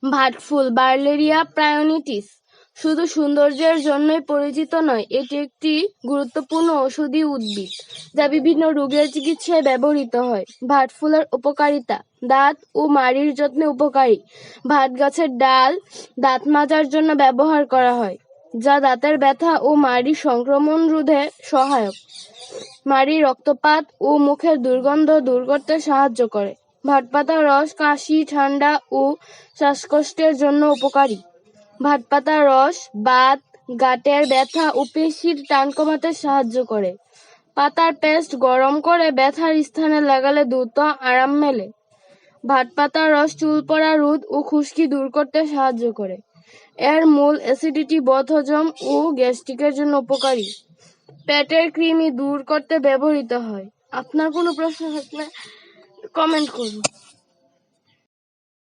ভাটফুল বার্লেরিয়া প্রায়োনিটিস শুধু সৌন্দর্যের জন্যই পরিচিত নয়, এটি একটি গুরুত্বপূর্ণ ঔষধি উদ্ভিদ যা বিভিন্ন রোগের চিকিৎসায় ব্যবহৃত হয়। ভাটফুলের উপকারিতা: দাঁত ও মাড়ির যত্নে উপকারী। ভাট গাছের ডাল দাঁত মাজার জন্য ব্যবহার করা হয়, যা দাঁতের ব্যথা ও মাড়ি সংক্রমণ রোধে সহায়ক। মাড়ি, রক্তপাত ও মুখের দুর্গন্ধ দূর করতে সাহায্য করে। ভাট পাতার রস কাশি, ঠান্ডা ও শ্বাসকষ্টের জন্য উপকারী। ভাট পাতার রস বাত, গাঁটের ব্যথা ও পেশির টান কমাতে সাহায্য করে। পাতার পেস্ট গরম করে ব্যথার স্থানে লাগালে দ্রুত আরাম মেলে। ভাট পাতার রস চুল পড়া রোধ ও খুশকি দূর করতে সাহায্য করে। এর মূল অ্যাসিডিটি, বদহজম ও গ্যাস্ট্রিকের জন্য উপকারী। পেটের কৃমি দূর করতে ব্যবহৃত হয়। আপনার কোনো প্রশ্ন থাকলে কমেন্ট করুন।